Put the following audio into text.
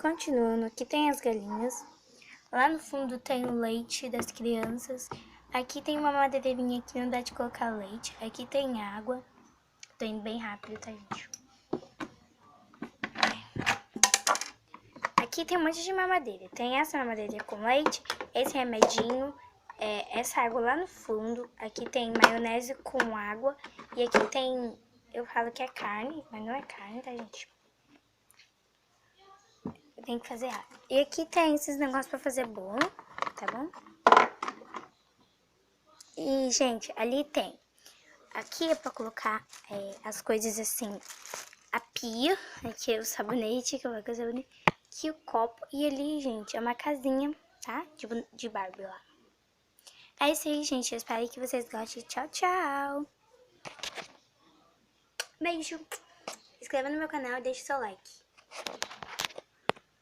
continuando, aqui tem as galinhas. Lá no fundo tem o leite das crianças. Aqui tem uma madeirinha que não dá de colocar leite. Aqui tem água. Tô indo bem rápido, tá, gente? Aqui tem um monte de mamadeira. Tem essa mamadeira com leite, esse remedinho, essa água lá no fundo. Aqui tem maionese com água. E aqui tem, eu falo que é carne, mas não é carne, tá, gente? Eu tenho que fazer água. E aqui tem esses negócios pra fazer bolo, tá bom? E, gente, ali tem. Aqui é pra colocar as coisas assim. A pia, aqui é o sabonete, que eu vou com o sabonete. Aqui o copo. E ali, gente, é uma casinha, tá? De Barbie lá. É isso aí, gente. Eu espero que vocês gostem. Tchau, tchau. Beijo. Se inscreva no meu canal e deixe seu like.